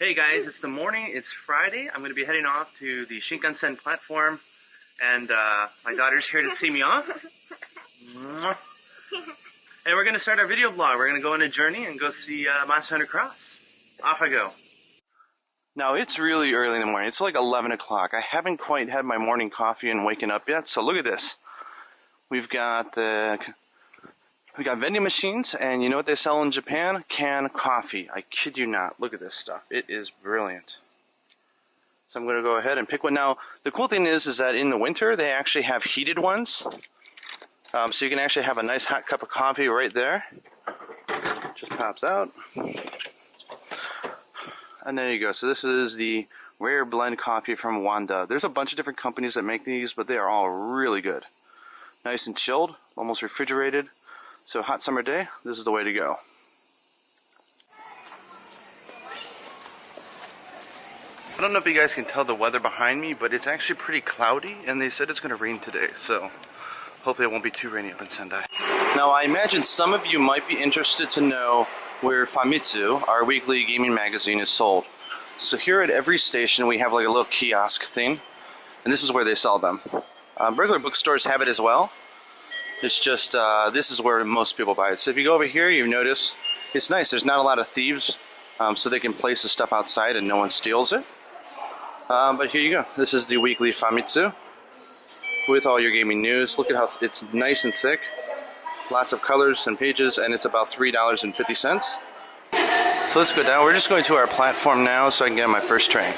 Hey guys, it's the morning, it's Friday. I'm going to be heading off to the Shinkansen platform, and my daughter's here to see me off. And we're going to start our video vlog. We're going to go on a journey and go see Monster Hunter Cross. Off I go. Now it's really early in the morning. It's like 11 o'clock. I haven't quite had my morning coffee and waken up yet, so look at this. We've got vending machines, and you know what they sell in Japan? Canned coffee. I kid you not. Look at this stuff. It is brilliant. So I'm going to go ahead and pick one. Now, the cool thing is that in the winter, they actually have heated ones. So you can actually have a nice hot cup of coffee right there. Just pops out. And there you go. So this is the rare blend coffee from Wanda. There's a bunch of different companies that make these, but they are all really good. Nice and chilled, almost refrigerated. So hot summer day, this is the way to go. I don't know if you guys can tell the weather behind me, but it's actually pretty cloudy, and they said it's going to rain today, so hopefully it won't be too rainy up in Sendai. Now I imagine some of you might be interested to know where Famitsu, our weekly gaming magazine, is sold. So here at every station we have like a little kiosk thing, and this is where they sell them. Regular bookstores have it as well. It's just, this is where most people buy it. So if you go over here, you notice it's nice. There's not a lot of thieves, so they can place the stuff outside and no one steals it. But here you go. This is the weekly Famitsu with all your gaming news. Look at how it's nice and thick. Lots of colors and pages, and it's about $3.50. So let's go down. We're just going to our platform now so I can get on my first train.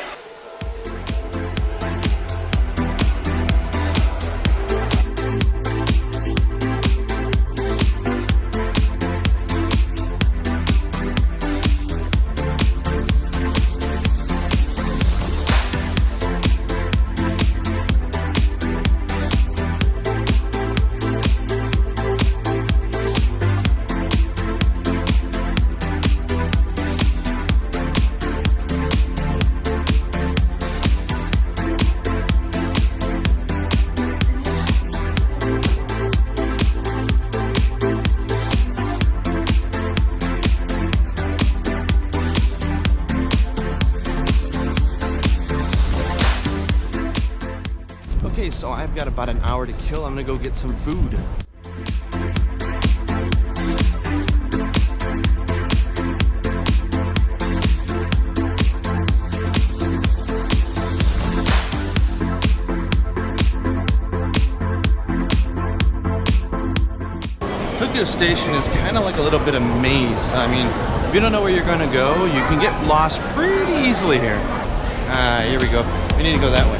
Okay, so I've got about an hour to kill. I'm gonna go get some food. Tokyo Station is kind of like a little bit of maze. I mean, if you don't know where you're gonna go, you can get lost pretty easily here. Here we go. We need to go that way.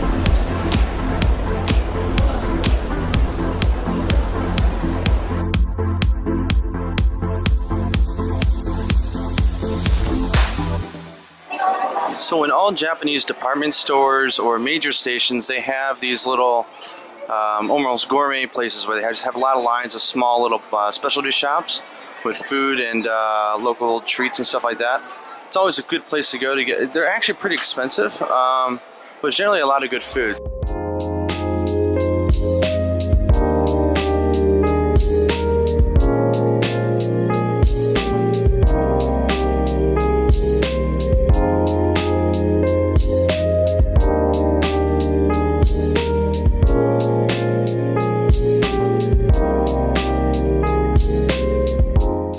So in all Japanese department stores or major stations, they have these little almost gourmet places where they just have a lot of lines of small little specialty shops with food and local treats and stuff like that. It's always a good place to go to get. They're actually pretty expensive, but generally a lot of good food.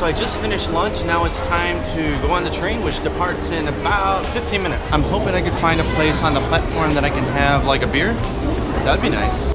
I just finished lunch. Now it's time to go on the train, which departs in about 15 minutes. I'm hoping I could find a place on the platform that I can have like a beer. That'd be nice.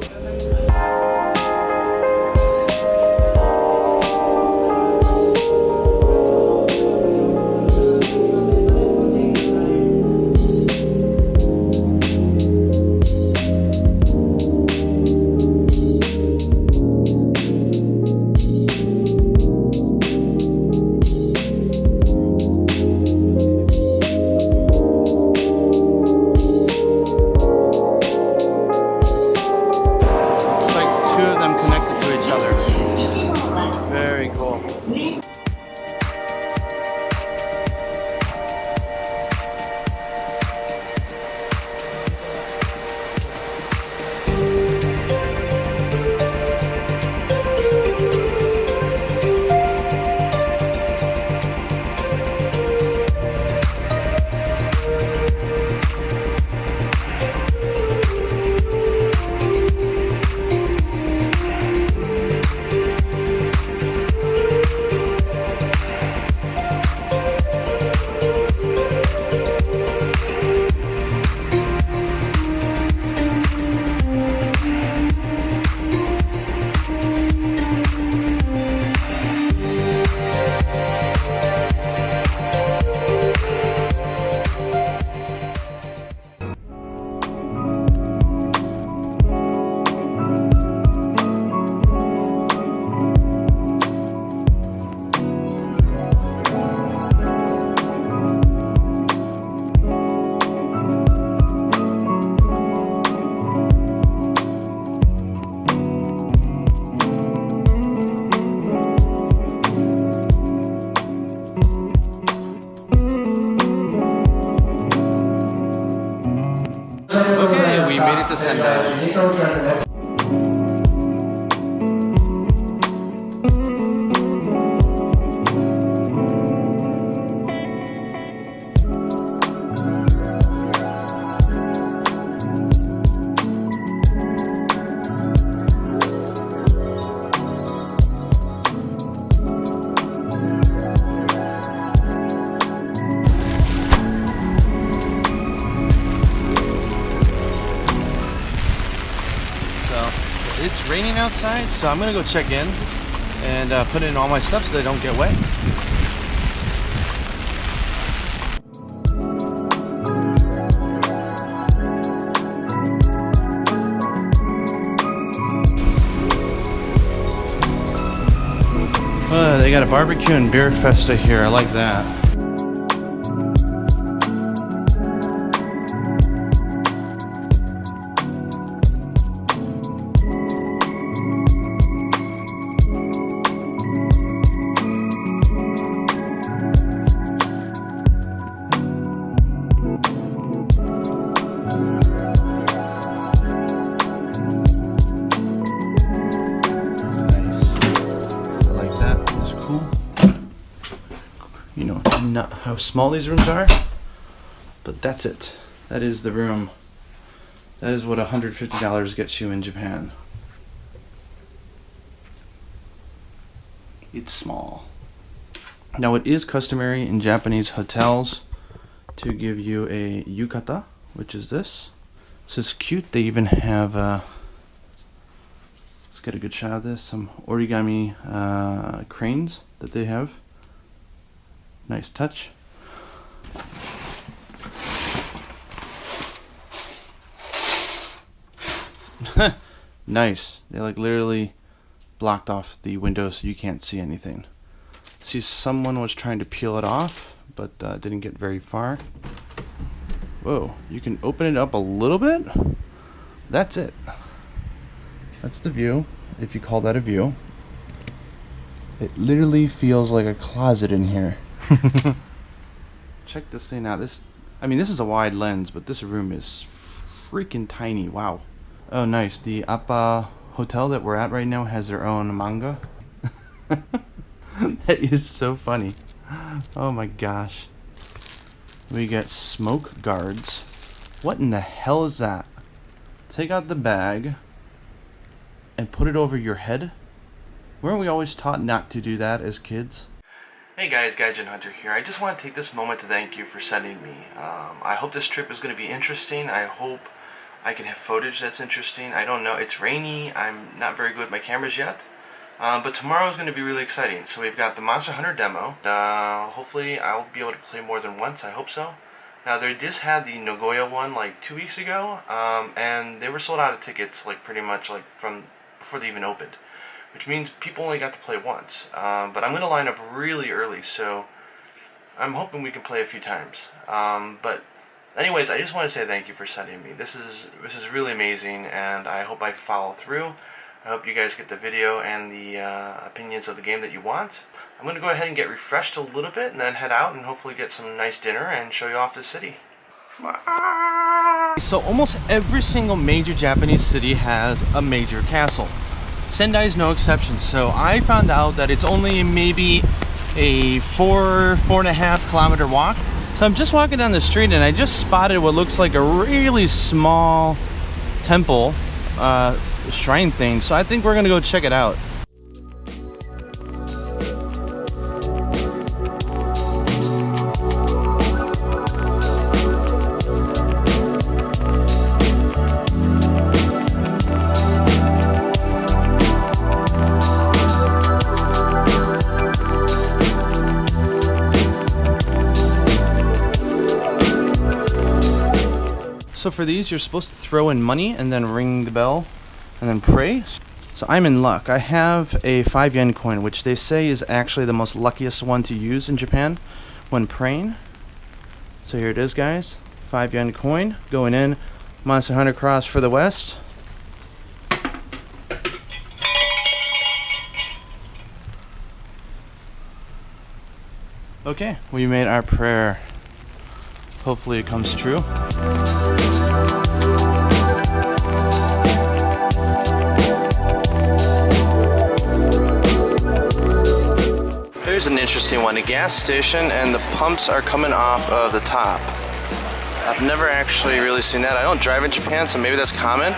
to Sendai. It's raining outside, so I'm gonna go check in and put in all my stuff so they don't get wet. They got a barbecue and beer festa here. I like that. You know, not how small these rooms are, but that's it. That is the room. That is what $150 gets you in Japan. It's small. Now it is customary in Japanese hotels to give you a yukata, which is this. This is cute. They even have, let's get a good shot of this, some origami cranes that they have. Nice touch. Nice. They like literally blocked off the window so you can't see anything. See, someone was trying to peel it off, but didn't get very far. Whoa, you can open it up a little bit. That's it. That's the view, if you call that a view. It literally feels like a closet in here. Check this thing out. This is a wide lens, but this room is freaking tiny. Wow. Oh, nice. The Appa hotel that we're at right now has their own manga. That is so funny. Oh my gosh. We got smoke guards. What in the hell is that? Take out the bag and put it over your head? Weren't we always taught not to do that as kids? Hey guys, Gaijin Hunter here. I just want to take this moment to thank you for sending me. I hope this trip is going to be interesting. I hope I can have footage that's interesting. I don't know. It's rainy. I'm not very good with my cameras yet. But tomorrow is going to be really exciting. So we've got the Monster Hunter demo. Hopefully I'll be able to play more than once. I hope so. Now they just had the Nagoya one like 2 weeks ago. And they were sold out of tickets like pretty much like from before they even opened. Which means people only got to play once. But I'm going to line up really early, so I'm hoping we can play a few times. But anyways, I just want to say thank you for sending me. This is really amazing, and I hope I follow through. I hope you guys get the video and the opinions of the game that you want. I'm going to go ahead and get refreshed a little bit, and then head out and hopefully get some nice dinner and show you off the city. So almost every single major Japanese city has a major castle. Sendai is no exception, so I found out that it's only maybe a 4.5 kilometer walk. So I'm just walking down the street and I just spotted what looks like a really small temple, shrine thing. So I think we're gonna go check it out. So for these, you're supposed to throw in money and then ring the bell and then pray. So I'm in luck. I have a 5 yen coin, which they say is actually the most luckiest one to use in Japan when praying. So here it is, guys. 5 yen coin going in. Monster Hunter Cross for the West. Okay, we made our prayer. Hopefully it comes true. here's an interesting one. A gas station and the pumps are coming off of the top. I've never actually really seen that. I don't drive in Japan, so maybe that's common.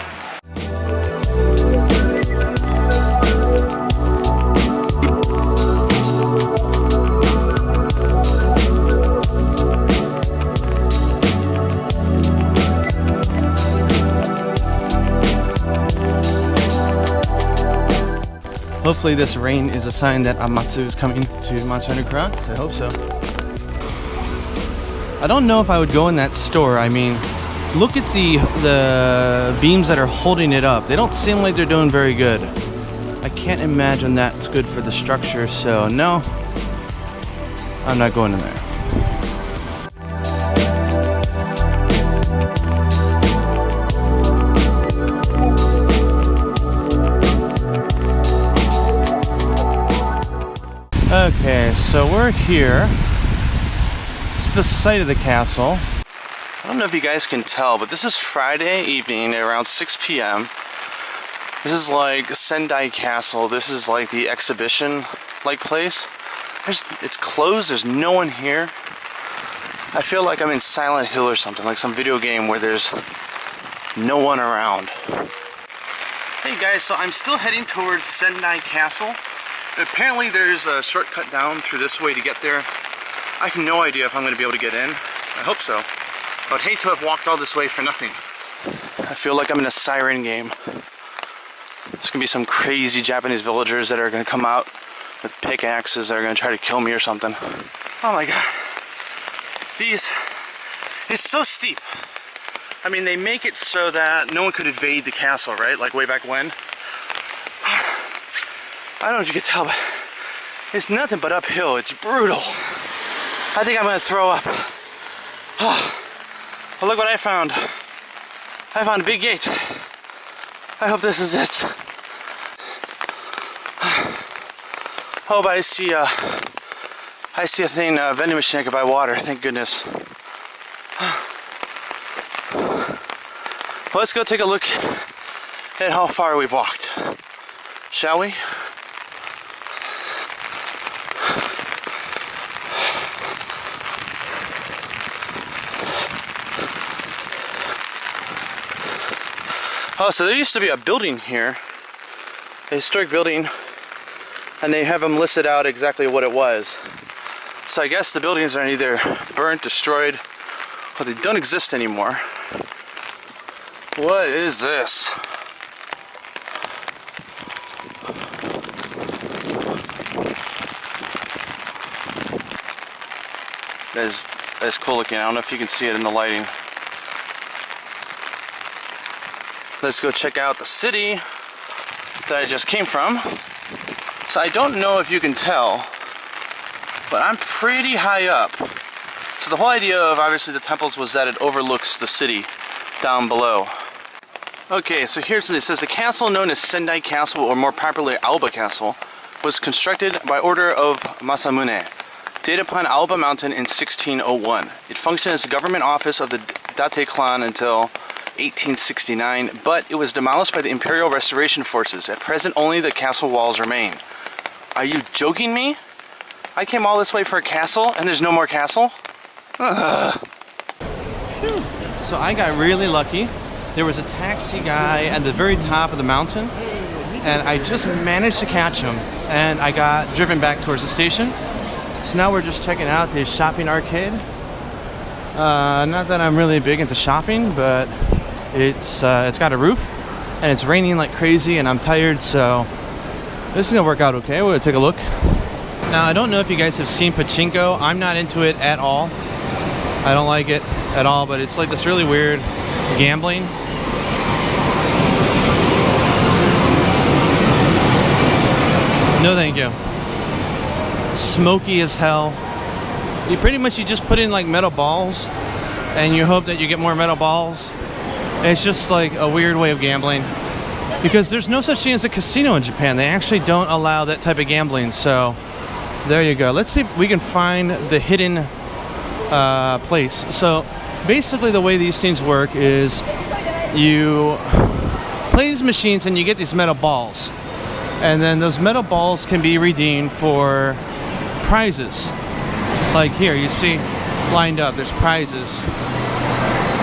Hopefully this rain is a sign that Amatsu is coming to Monster Hunter Cross. I hope so. I don't know if I would go in that store. I mean, look at the beams that are holding it up. They don't seem like they're doing very good. I can't imagine that's good for the structure, so no, I'm not going in there. Okay, so we're here. It's the site of the castle. I don't know if you guys can tell, but this is Friday evening at around 6 p.m. This is like Sendai Castle. This is like the exhibition-like place. It's closed, there's no one here. I feel like I'm in Silent Hill or something, like some video game where there's no one around. Hey guys, so I'm still heading towards Sendai Castle. Apparently there's a shortcut down through this way to get there. I have no idea if I'm going to be able to get in. I hope so. I would hate to have walked all this way for nothing. I feel like I'm in a siren game. There's going to be some crazy Japanese villagers that are going to come out with pickaxes that are going to try to kill me or something. Oh my god. It's so steep. I mean, they make it so that no one could invade the castle, right? Like way back when. I don't know if you can tell, but it's nothing but uphill. It's brutal. I think I'm gonna throw up. Oh, well, look what I found. I found a big gate. I hope this is it. Oh, but I see a thing, a vending machine I could buy water. Thank goodness. Well, let's go take a look at how far we've walked. Shall we? Oh, so there used to be a building here, a historic building, and they have them listed out exactly what it was. So I guess the buildings are either burnt, destroyed, or they don't exist anymore. What is this? That's cool looking. I don't know if you can see it in the lighting. Let's go check out the city that I just came from. So I don't know if you can tell, but I'm pretty high up. So the whole idea of obviously the temples was that it overlooks the city down below. Okay, so here's what it says. The castle known as Sendai Castle, or more popularly Alba Castle, was constructed by order of Masamune, dated upon Alba Mountain in 1601. It functioned as a government office of the Date clan until 1869, but it was demolished by the Imperial Restoration Forces. At present, only the castle walls remain. Are you joking me? I came all this way for a castle, and there's no more castle? Ugh. So I got really lucky. There was a taxi guy at the very top of the mountain, and I just managed to catch him, and I got driven back towards the station. So now we're just checking out the shopping arcade. Not that I'm really big into shopping, but it's got a roof, and it's raining like crazy, and I'm tired, so this is gonna work out okay. We're gonna take a look. Now, I don't know if you guys have seen pachinko. I'm not into it at all. I don't like it at all, but it's like this really weird gambling. No thank you. Smoky as hell. You pretty much, you just put in like metal balls and you hope that you get more metal balls. It's just like a weird way of gambling, because there's no such thing as a casino in Japan. They actually don't allow that type of gambling. So there you go. Let's see if we can find the hidden place. So basically the way these things work is you play these machines and you get these metal balls, and then those metal balls can be redeemed for prizes. Like here, you see lined up, there's prizes.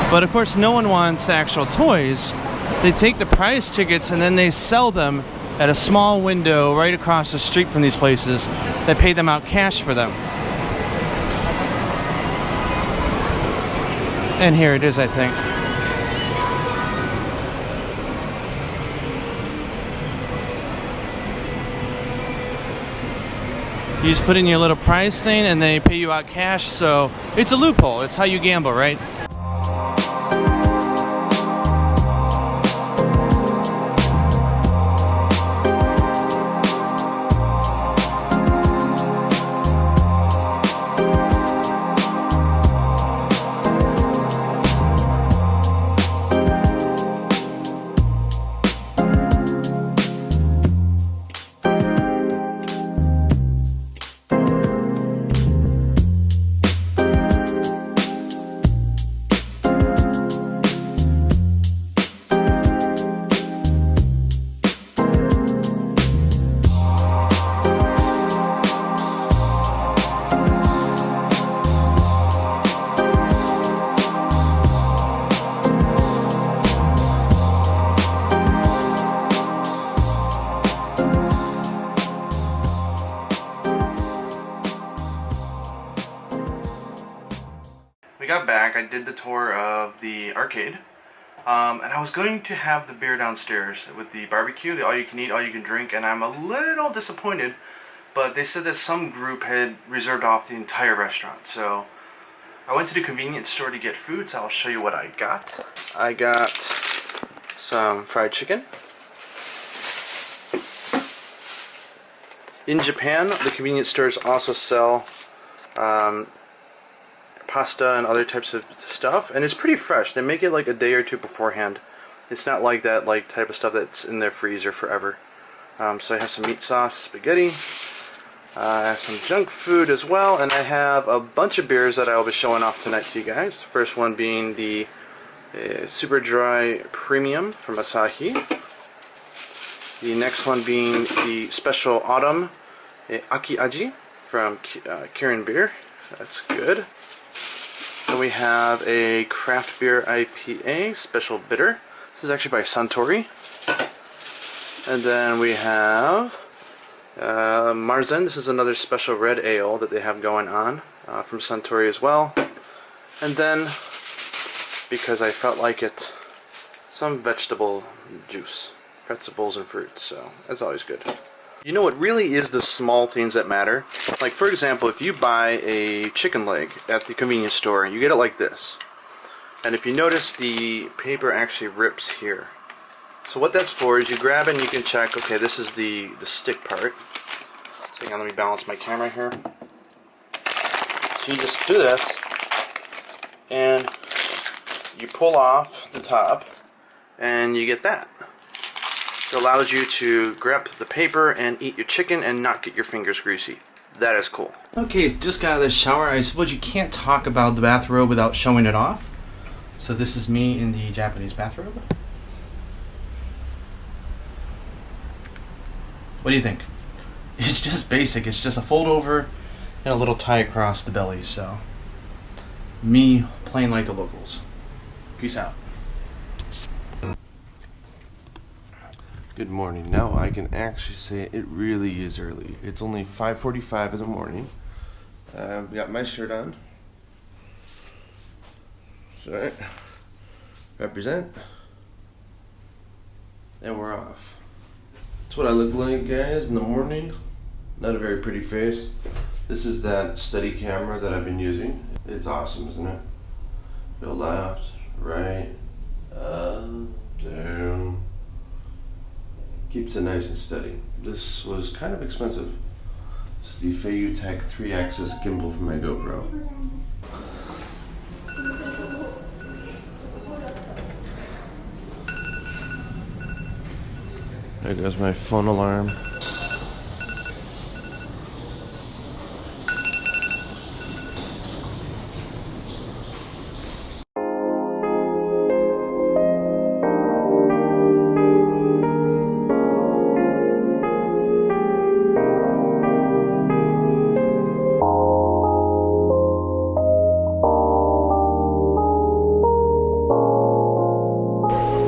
But of course, no one wants actual toys. They take the prize tickets and then they sell them at a small window right across the street from these places that pay them out cash for them. And here it is, I think. You just put in your little prize thing and they pay you out cash, so it's a loophole. It's how you gamble, right? We got back, I did the tour of the arcade, and I was going to have the beer downstairs with the barbecue, the all you can eat, all you can drink, and I'm a little disappointed, but they said that some group had reserved off the entire restaurant, so I went to the convenience store to get food, so I'll show you what I got. I got some fried chicken. In Japan, the convenience stores also sell pasta and other types of stuff, and it's pretty fresh. They make it like a day or two beforehand. It's not like that type of stuff that's in their freezer forever. So I have some meat sauce, spaghetti, I have some junk food as well, and I have a bunch of beers that I will be showing off tonight to you guys. First one being the Super Dry Premium from Asahi. The next one being the Special Autumn Aki Aji from Kirin Beer. That's good. Then we have a craft beer IPA, Special Bitter. This is actually by Suntory. And then we have Marzen. This is another special red ale that they have going on from Suntory as well. And then, because I felt like it, some vegetable juice, vegetables and fruits, so that's always good. You know, it really is the small things that matter. Like, for example, if you buy a chicken leg at the convenience store, you get it like this. And if you notice, the paper actually rips here. So what that's for is you grab it and you can check, okay, this is the stick part. So hang on, let me balance my camera here. So you just do this, and you pull off the top, and you get that. It allows you to grab the paper and eat your chicken and not get your fingers greasy. That is cool. Okay, just got out of the shower. I suppose you can't talk about the bathrobe without showing it off. So this is me in the Japanese bathrobe. What do you think? It's just basic. It's just a fold over and a little tie across the belly. So me playing like the locals. Peace out. Good morning. Now I can actually say it really is early. It's only 5:45 in the morning. We got my shirt on. So, represent. And we're off. That's what I look like, guys, in the morning. Not a very pretty face. This is that steady camera that I've been using. It's awesome, isn't it? Go left, right, up, down. Keeps it nice and steady. This was kind of expensive. This is the Feiyu Tech 3-axis gimbal from my GoPro. There goes my phone alarm.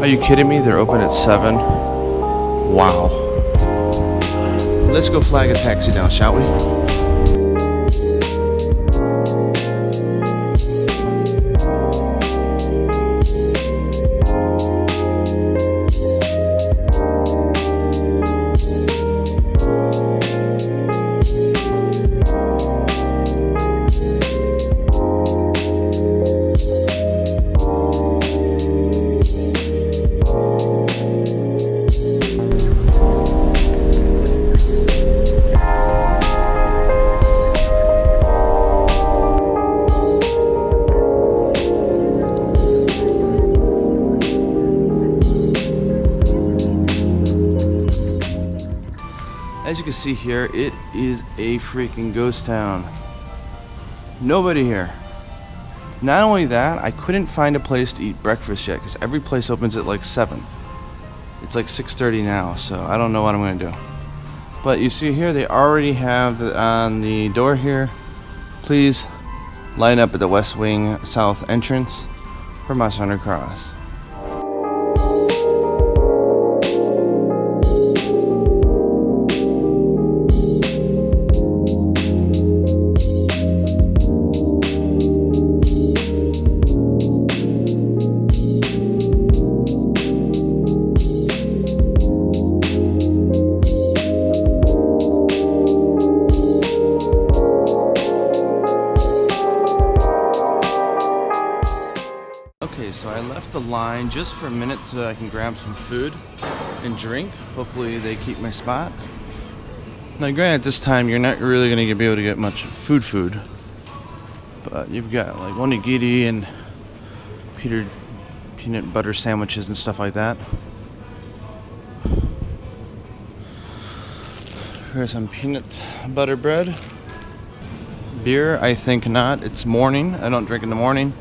Are you kidding me? They're open at 7. Wow. Let's go flag a taxi now, shall we? As you can see here, it is a freaking ghost town. Nobody here. Not only that, I couldn't find a place to eat breakfast yet because every place opens at like 7. It's like 6:30 now, so I don't know what I'm going to do. But you see here, they already have on the door here, please line up at the West Wing South entrance for my Center Cross. Okay, so I left the line just for a minute so I can grab some food and drink. Hopefully they keep my spot. Now granted, this time you're not really going to be able to get much food. But you've got like onigiri and peanut butter sandwiches and stuff like that. Here's some peanut butter bread. Beer, I think not. It's morning. I don't drink in the morning.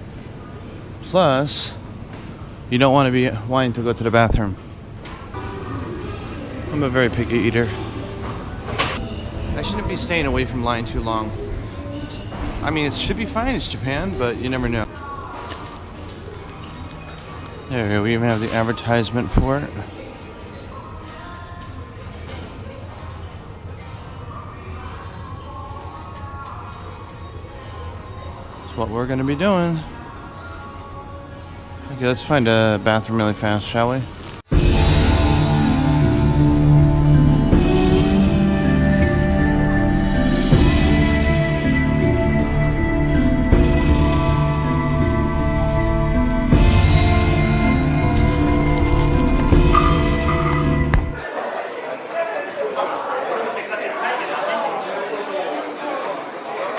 Plus, you don't want to be wanting to go to the bathroom. I'm a very picky eater. I shouldn't be staying away from line too long. I mean, it should be fine. It's Japan, but you never know. There we go. We even have the advertisement for it. That's what we're going to be doing. Okay, let's find a bathroom really fast, shall we?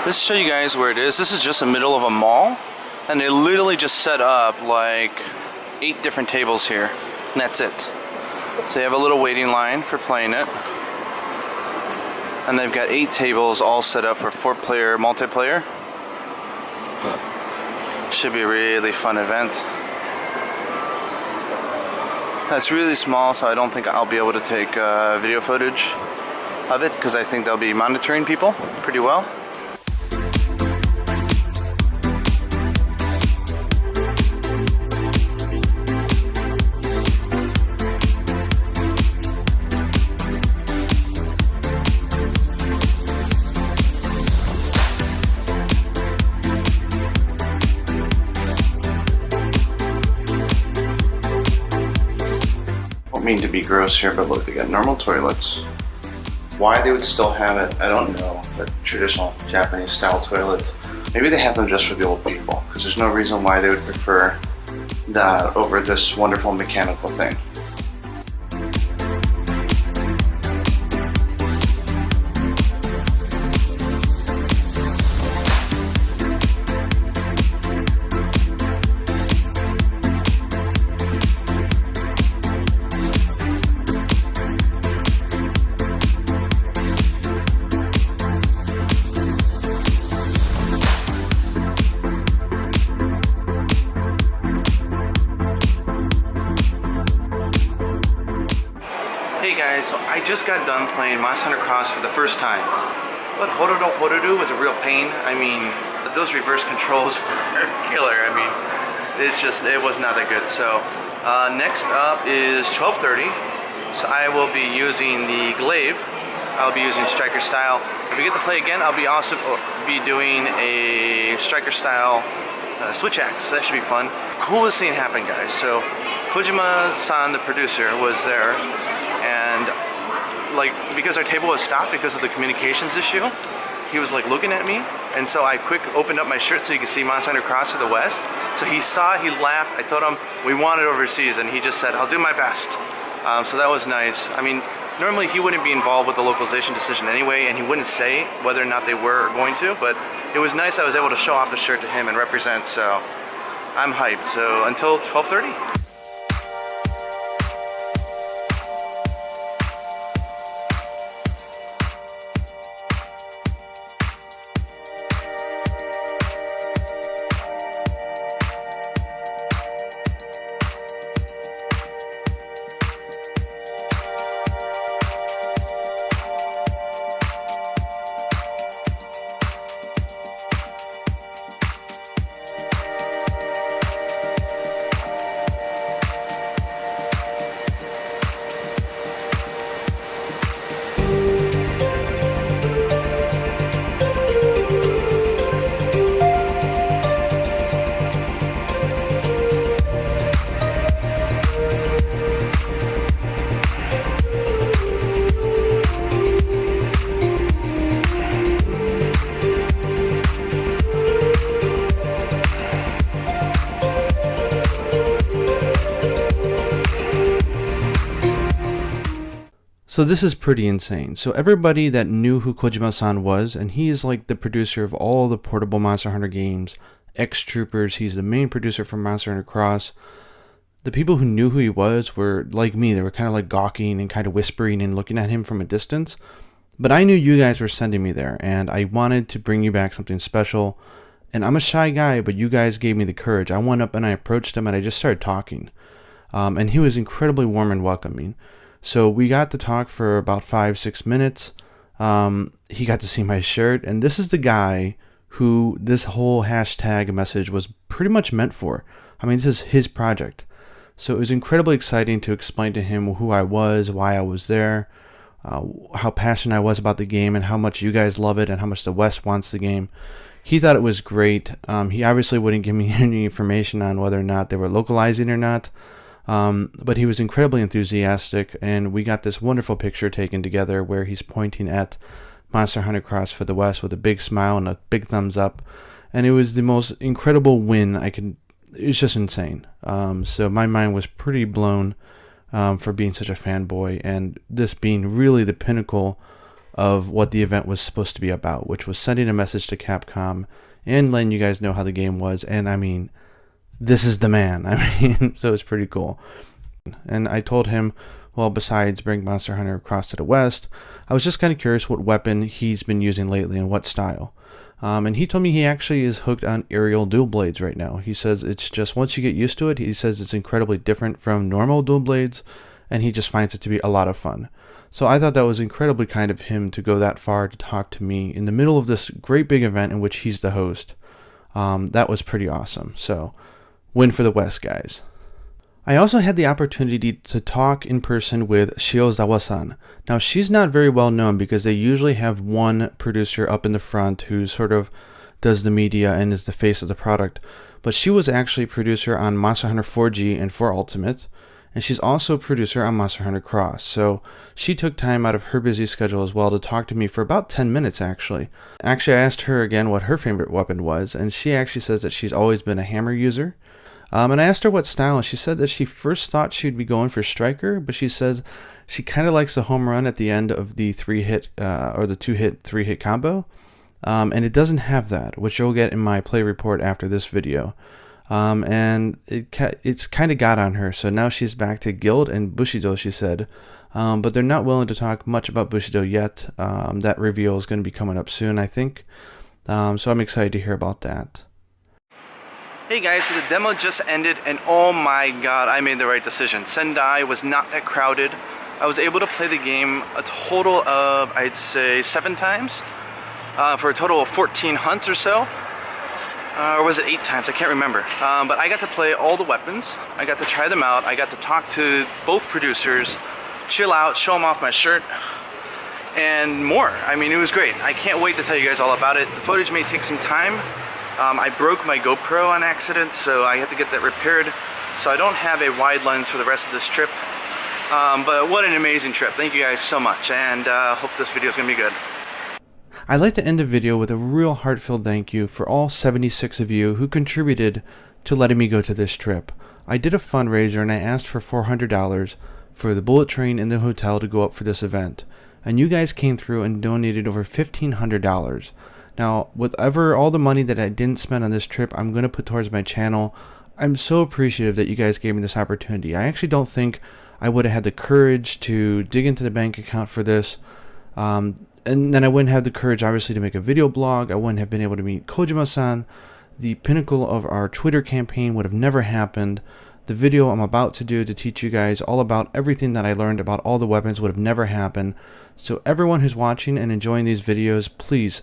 Let's show you guys where it is. This is just the middle of a mall. And they literally just set up like 8 different tables here, and that's it. So they have a little waiting line for playing it. And they've got 8 tables all set up for 4-player multiplayer. Should be a really fun event. That's really small, so I don't think I'll be able to take video footage of it because I think they'll be monitoring people pretty well. Mean to be gross here, but look, they got normal toilets. Why they would still have it, I don't know. The traditional Japanese style toilet. Maybe they have them just for the old people, because there's no reason why they would prefer that over this wonderful mechanical thing. Hey guys, so I just got done playing My Center Cross for the first time. But Horodo was a real pain. I mean, those reverse controls were killer. I mean, it was not that good. So Next up is 12:30. So I will be using the glaive. I'll be using striker style. If we get to play again, I'll be also be doing a striker style switch axe. So that should be fun. Coolest thing happened, guys. So Kojima-san, the producer, was there, and like because our table was stopped because of the communications issue, he was like looking at me, and so I quick opened up my shirt so you can see Monster Hunter Cross to the West. So he saw, he laughed. I told him we want it overseas, and he just said, "I'll do my best." So that was nice. I mean, normally he wouldn't be involved with the localization decision anyway, and he wouldn't say whether or not they were going to, but it was nice I was able to show off the shirt to him and represent, so I'm hyped. So until 12:30. So this is pretty insane. So everybody that knew who Kojima-san was, and he is like the producer of all the portable Monster Hunter games, X-Troopers, he's the main producer for Monster Hunter Cross. The people who knew who he was were like me. They were kind of like gawking and kind of whispering and looking at him from a distance. But I knew you guys were sending me there, and I wanted to bring you back something special. And I'm a shy guy, but you guys gave me the courage. I went up and I approached him and I just started talking. And he was incredibly warm and welcoming. So we got to talk for about 5-6 minutes. He got to see my shirt, and this is the guy who this whole hashtag message was pretty much meant for. I mean, this is his project. So it was incredibly exciting to explain to him who I was, why I was there, how passionate I was about the game, and how much you guys love it, and how much the West wants the game. He thought it was great. He obviously wouldn't give me any information on whether or not they were localizing or not. But he was incredibly enthusiastic, and we got this wonderful picture taken together where he's pointing at Monster Hunter Cross for the West with a big smile and a big thumbs up, and it was the most incredible win it was just insane. So my mind was pretty blown for being such a fanboy, and this being really the pinnacle of what the event was supposed to be about, which was sending a message to Capcom and letting you guys know how the game was. And I mean, this is the man. I mean, so it's pretty cool. And I told him, well, besides bring Monster Hunter Cross to the West, I was just kind of curious what weapon he's been using lately and what style. And he told me he actually is hooked on aerial dual blades right now. He says it's just, once you get used to it, he says it's incredibly different from normal dual blades, and he just finds it to be a lot of fun. So I thought that was incredibly kind of him to go that far to talk to me in the middle of this great big event in which he's the host. That was pretty awesome. So win for the West, guys. I also had the opportunity to talk in person with Shiozawa-san. Now, she's not very well known because they usually have one producer up in the front who sort of does the media and is the face of the product. But she was actually producer on Monster Hunter 4G and 4 Ultimate, and she's also producer on Monster Hunter Cross. So she took time out of her busy schedule as well to talk to me for about 10 minutes, actually. Actually, I asked her again what her favorite weapon was, and she actually says that she's always been a hammer user. And I asked her what style, and she said that she first thought she'd be going for striker, but she says she kind of likes the home run at the end of the 3-hit or the 2-hit, 3-hit combo. And it doesn't have that, which you'll get in my play report after this video. And it's kind of got on her, so now she's back to Guild and Bushido, she said. But they're not willing to talk much about Bushido yet. That reveal is going to be coming up soon, I think. So I'm excited to hear about that. Hey guys, so the demo just ended, and oh my god, I made the right decision. Sendai was not that crowded. I was able to play the game a total of, I'd say, 7 times, for a total of 14 hunts or so. or was it 8 times? I can't remember. But I got to play all the weapons. I got to try them out. I got to talk to both producers, chill out, show them off my shirt, and more. I mean, it was great. I can't wait to tell you guys all about it. The footage may take some time. I broke my GoPro on accident, so I had to get that repaired. So I don't have a wide lens for the rest of this trip. But what an amazing trip. Thank you guys so much, and hope this video is going to be good. I'd like to end the video with a real heartfelt thank you for all 76 of you who contributed to letting me go to this trip. I did a fundraiser and I asked for $400 for the bullet train and the hotel to go up for this event. And you guys came through and donated over $1,500. Now, whatever, all the money that I didn't spend on this trip, I'm going to put towards my channel. I'm so appreciative that you guys gave me this opportunity. I actually don't think I would have had the courage to dig into the bank account for this. And then I wouldn't have the courage, obviously, to make a video blog. I wouldn't have been able to meet Kojima-san. The pinnacle of our Twitter campaign would have never happened. The video I'm about to do to teach you guys all about everything that I learned about all the weapons would have never happened. So everyone who's watching and enjoying these videos, please,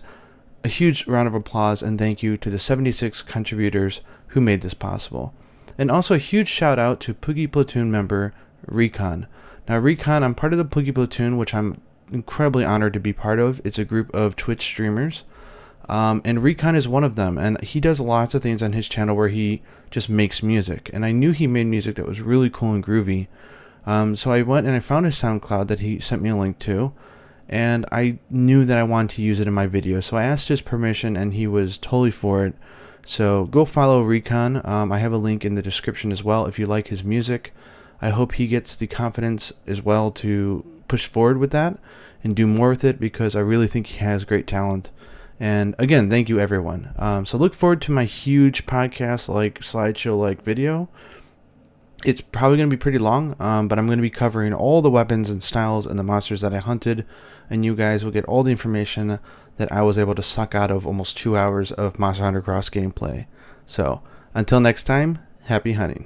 a huge round of applause and thank you to the 76 contributors who made this possible. And also a huge shout out to Poogie Platoon member Recon. Now Recon, I'm part of the Poogie Platoon, which I'm incredibly honored to be part of. It's a group of Twitch streamers. And Recon is one of them, and he does lots of things on his channel where he just makes music. And I knew he made music that was really cool and groovy. So I went and I found his SoundCloud that he sent me a link to. And I knew that I wanted to use it in my video, so I asked his permission and he was totally for it. So go follow Recon. I have a link in the description as well if you like his music. I hope he gets the confidence as well to push forward with that and do more with it, because I really think he has great talent. And again, thank you everyone. So look forward to my huge podcast like slideshow like video. It's probably going to be pretty long, but I'm going to be covering all the weapons and styles and the monsters that I hunted, and you guys will get all the information that I was able to suck out of almost 2 hours of Monster Hunter Cross gameplay. So, until next time, happy hunting.